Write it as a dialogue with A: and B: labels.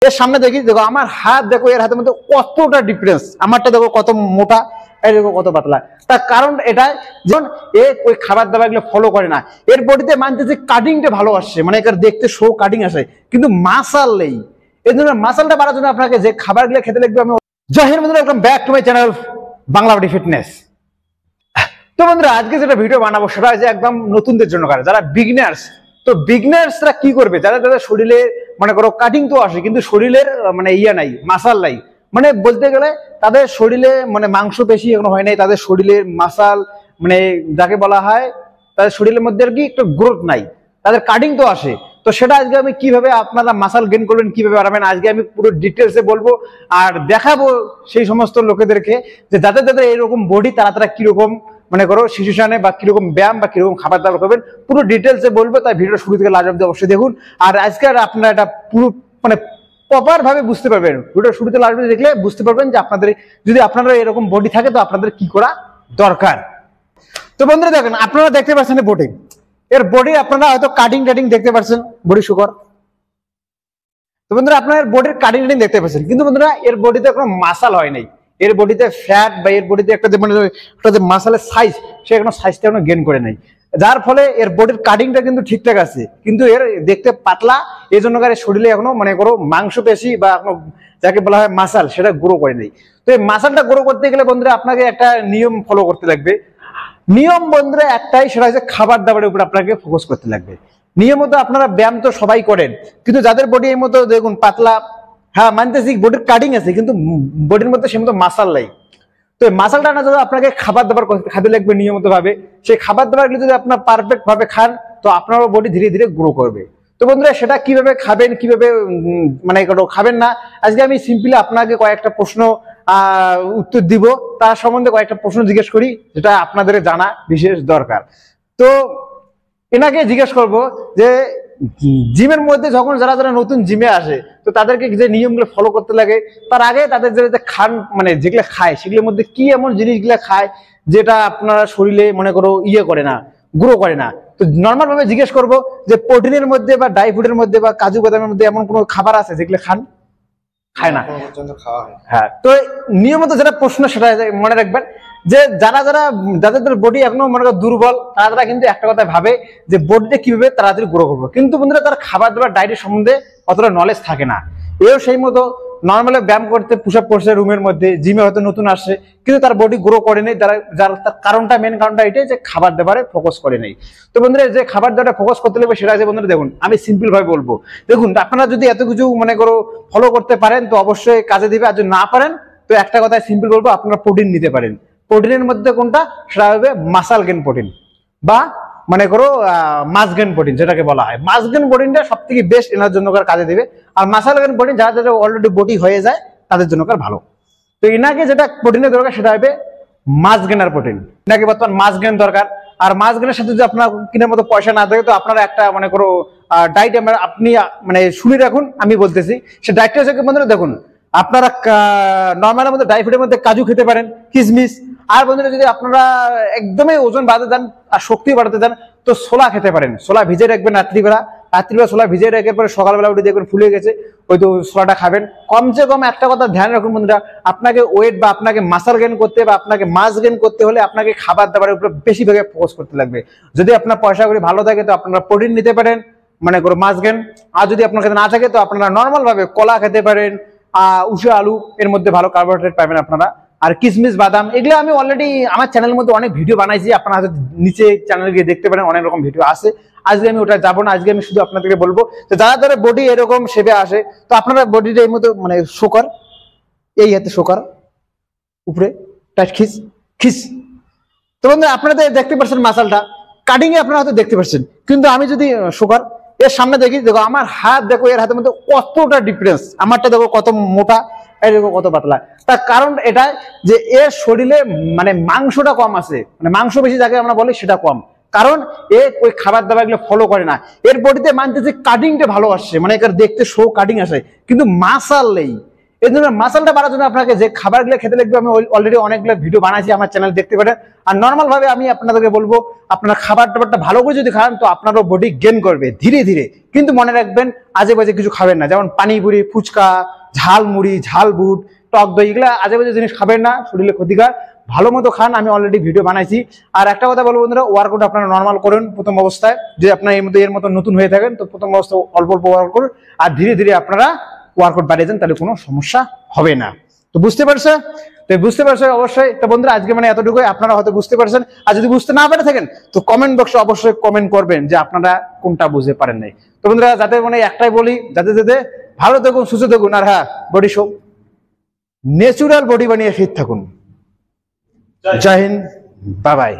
A: এর সামনে দেখি, দেখো আমার হাত, দেখো এর হাতের মধ্যে কতটা ডিফারেন্স। আমারটা দেখো কত মোটা, এই দেখো কত পাতলা। তার কারণ এটা, যেমন এ ওই খাবার দাবার গুলো ফলো করে না, এর বডিতে মানতেছে কাটিংটা ভালো আসছে, মানে এর দেখতে শো কাটিং আসে, কিন্তু মাসাল নেই। এই জন্য মাসালটা বাড়ার জন্য আপনাকে যে খাবারগুলো খেতে লাগবে। আমি জয় হিন্দ বন্ধুরা, welcome back to my channel Bangla body fitness. তো বন্ধুরা, আজকে যেটা ভিডিও বানাবো সেটা হচ্ছে একদম নতুনদের জন্য, যারা বিগিনার্স। তো বিগিনার্সরা কি করবে, যাদের শরীরে মনে করো কাটিং তো আসে কিন্তু শরীরের মানে ইয়া নাই, মাসাল নাই, মানে বলতে গেলে তাদের শরীরে মানে মাংস পেশি এখনো হয় নাই, তাদের শরীরের মাসাল মানে যাকে বলা হয় তাদের শরীরের মধ্যে আর কি একটু গ্রোথ নাই, তাদের কাটিং তো আসে। তো সেটা আজকে আমি কিভাবে আপনারা মাসাল গেইন করবেন, কিভাবে বাড়াবেন, আজকে আমি পুরো ডিটেলসে বলবো আর দেখাবো সেই সমস্ত লোকেদেরকে যে যাদের এরকম বডি তারা কিরকম মনে করো সিচুয়েশনে বা কিরকম ব্যায়াম বা কিরকম খাবার দাবার করবেন, পুরো ডিটেলসে বলবো। তাই ভিডিও শুরু থেকে লাস্ট অবধি অবশ্যই দেখুন। আর আজকে আপনারা এটা পুরো মানে প্রপার ভাবে বুঝতে পারবেন, ভিডিও শুরুতে লাস্ট অবধি দেখলে বুঝতে পারবেন যে আপনাদের যদি আপনারা এরকম বডি থাকে তো আপনাদের কি করা দরকার। তো বন্ধুরা দেখেন, আপনারা দেখতে পাচ্ছেন বডি, এর বডি আপনারা হয়তো কাটিং দেখতে পাচ্ছেন, বডি শুকর। তো বন্ধুরা আপনার বডির কাটিং দেখতে পাচ্ছেন, কিন্তু বন্ধুরা এর বডিতে কোনো মাসাল হয় নাই, এর বডিতে ফ্যাট বা এর বডিতে একটা যে মাসালের সাইজ, সে এখনো সাইজটা এখনো গেইন করে নাই, যার ফলে এর বডির কাটিংটা কিন্তু ঠিকঠাক আছে, কিন্তু এর দেখতে পাতলা। এই জন্য শরীরে এখনো মনে করো মাংস পেশি বা এখনো যাকে বলা হয় মাসাল, সেটা গ্রো করে নেই। তো এই মাসালটা গ্রো করতে গেলে বন্ধুরা আপনাকে একটা নিয়ম ফলো করতে লাগবে। নিয়ম বন্ধুরা একটাই, সেটা হচ্ছে খাবার দাবারের উপর আপনাকে ফোকাস করতে লাগবে। নিয়মিত আপনারা ব্যায়াম তো সবাই করেন, কিন্তু যাদের বডি এর মতো দেখুন পাতলা, হ্যাঁ মানতেছি বডির কাটিং আছে কিন্তু বডির মধ্যে সে মতো মাসাল নাই। তো মাসালটা না যদি আপনাকে খাবার দাবার খাতে লাগবে নিয়মিত ভাবে, সেই খাবার দাবারগুলো যদি আপনার পারফেক্ট ভাবে খান তো আপনার বডি ধীরে ধীরে গ্রো করবে। তো বন্ধুরা সেটা কিভাবে খাবেন, কিভাবে মানে খাবেন না, আজকে আমি সিম্পলি আপনাকে কয়েকটা প্রশ্ন উত্তর দিব, তার সম্বন্ধে কয়েকটা প্রশ্ন জিজ্ঞেস করি যেটা আপনাদের জানা বিশেষ দরকার। তো এনাকে জিজ্ঞেস করব যে জিমের মধ্যে যখন যারা নতুন জিমে আসে তো তাদেরকে যে নিয়মগুলো ফলো করতে লাগে, তার আগে তাদের যে খান মানে যেগুলো খায় সেগুলোর মধ্যে কি এমন জিনিসগুলো খায় যেটা আপনারা শরীরে মনে করো ইয়ে করে না, গ্রো করে না। তো নর্মাল ভাবে জিজ্ঞেস করবো যে প্রোটিনের মধ্যে বা ড্রাই ফ্রুটের মধ্যে বা কাজু বাদামের মধ্যে এমন কোনো খাবার আছে যেগুলো খায় না? হ্যাঁ, তো নিয়মিত যেটা প্রশ্ন সেটা মনে রাখবেন যে যাদের বডি এখনো মনে করো দুর্বল, তারা কিন্তু একটা কথা ভাবে যে বডিটা কিভাবে তাড়াতাড়ি গ্রো করবো, কিন্তু বন্ধুরা তার খাবার দাবার ডায়েটের সম্বন্ধে অতটা নলেজ থাকে না। এও সেই মতো নর্মালি ব্যায়াম করতে পুশ আপ করছে রুমের মধ্যে, জিমে হয়তো নতুন আসছে কিন্তু তার বডি গ্রো করে নেই, তার কারণটা মেন কারণটা এটাই যে খাবার দাবারে ফোকাস করে নেই। তো বন্ধুরা যে খাবার দাবারে ফোকাস করতে লাগবে সেটা আছে বন্ধুরা, দেখুন আমি সিম্পল ভাবে বলবো। দেখুন আপনারা যদি এত কিছু মনে করো ফলো করতে পারেন তো অবশ্যই কাজে দিবে, আর যদি না পারেন তো একটা কথায় সিম্পল বলবো, আপনারা প্রোটিন নিতে পারেন। প্রোটিনের মধ্যে কোনটা, সেটা হবে মাসাল গেইন প্রোটিন বা মনে করো মাস গেইন প্রোটিন যেটাকে বলা হয়। মাস গেইন প্রোটিনটা সব থেকে বেস্ট এনার জন্য কাজে দিবে, আর মাসাল গেইন প্রোটিন যারা অলরেডি বডি হয়ে যায় তাদের জন্য ভালো। তো এনাকে যেটা প্রোটিনের দরকার সেটা হবে মাস গেইনার প্রোটিন, এনাকে বর্তমান মাস গেইন দরকার। আর মাস গেইনের সাথে যদি আপনার কেনার মতো পয়সা না থাকে তো আপনারা একটা মনে করো ডায়েট আপনি মানে শুনে রাখুন, আমি বলতেছি সে ডায়েটটা হচ্ছে বন্ধুরা দেখুন, আপনারা নর্মালের মধ্যে ড্রাই ফ্রুটের মধ্যে কাজু খেতে পারেন, কিশমিশ। আর বন্ধুরা যদি আপনারা একদমই ওজন বাড়াতে চান আর শক্তি বাড়াতে চান তো ছোলা খেতে পারেন। ছোলা ভিজে রাখবেন রাত্রিবেলা ছোলা ভিজে রেখে পরে সকালবেলা উঠে দেখবেন ফুলে গেছে, ওই তো ছোলাটা খাবেন। কমসে কম একটা কথা ধ্যান রাখুন বন্ধুরা, আপনাকে ওয়েট বা আপনাকে মাসাল গেইন করতে বা আপনাকে মাস গেইন করতে হলে আপনাকে খাবার দাবারের উপরে বেশিভাবে ফোকাস করতে লাগবে। যদি আপনার পয়সা করে ভালো থাকে তো আপনারা প্রোটিন নিতে পারেন মনে করো মাস গেইন, আর যদি আপনার কাছে না থাকে তো আপনারা নর্মাল ভাবে কলা খেতে পারেন, উষা আলু, এর মধ্যে ভালো কার্বোহাইড্রেট পাবেন আপনারা। আর কিশমিশ বাদাম এগুলো আমি অলরেডি আমার চ্যানেলের মধ্যে অনেক ভিডিও বানাইছি, আপনারা হয়তো নিচে চ্যানেলে গিয়ে দেখতে পারেন, অনেক রকম ভিডিও আছে। আজকে আমি ওটা যাবো না, আজকে আমি শুধু আপনাদেরকে বলবো যে যারা বডি এরকম শেপে আসে তো আপনারা বডিটা এই মতো মানে শোকর, এই হাতে শোকর উপরে টাইট খিস। তো বন্ধু আপনারা দেখতে পাচ্ছেন মাসালটা কাটিং এ আপনারা হয়তো দেখতে পাচ্ছেন, কিন্তু আমি যদি শোকর এর সামনে দেখি, দেখো আমার হাত, দেখো এর হাতের মধ্যে কতটা ডিফারেন্স। আমারটা দেখো কত মোটা, এই দেখো কত পাতলা। তার কারণ এটা যে এর শরীরে মানে মাংসটা কম আছে, মানে মাংস বেশি যাকে আমরা বলি সেটা কম, কারণ এ ওই খাবার দাবার গুলো ফলো করে না। এর বডিতে মানতেছে কাটিংটা ভালো আসছে, মানে এর দেখতে শো কাটিং আসে, কিন্তু মাসাল নেই। এই জন্য মাসলটা বাড়ার জন্য আপনাকে যে খাবারগুলো খেতে লাগবে, আমি অলরেডি অনেকগুলো ভিডিও বানাইছি আমার চ্যানেল, দেখতে পারেন। আর নর্মাল ভাবে আমি আপনাদেরকে বলবো, আপনারা খাবার টাবারটা ভালো করে যদি খান তো আপনারও বডি গেইন করবে ধীরে ধীরে। কিন্তু মনে রাখবেন আজে বাজে কিছু খাবেন না, যেমন পানিপুরি, ফুচকা, ঝালমুড়ি, ঝাল বুট, টক দই, এগুলা আজে বাজে জিনিস খাবেন না, শরীরে ক্ষতিকর। ভালো মতো খান, আমি অলরেডি ভিডিও বানাইছি। আর একটা কথা বলবো বন্ধুরা, ওয়ার্কআউট আপনারা নর্মাল করুন প্রথম অবস্থায়। যদি আপনার এর মতো নতুন হয়ে থাকেন তো প্রথম অবস্থায় অল্প অল্প ওয়ার্কআউট করুন, আর ধীরে ধীরে আপনারা ওয়ার্কআউট বাড়িয়ে যান, তাহলে কোনো সমস্যা হবে না। তো বুঝতে পারছে? তো বুঝতে পারছে অবশ্যই। তো বন্ধুরা আজকে মানে এতটুকুই, আপনারা হয়তো বুঝতে পারছেন। আর যদি বুঝতে না পেরে থাকেন তো কমেন্ট বক্সে অবশ্যই কমেন্ট করবেন যে আপনারা কোনটা বুঝতে পারেন নাই। তো বন্ধুরা যাতে মানে একটাই বলি, যাতে যাতে ভালো থাকুন, সুস্থ থাকুন, আর হ্যাঁ বডি শো ন্যাচুরাল বডি বানিয়ে ফিট থাকুন। জয় হিন্দ, বাই বাই।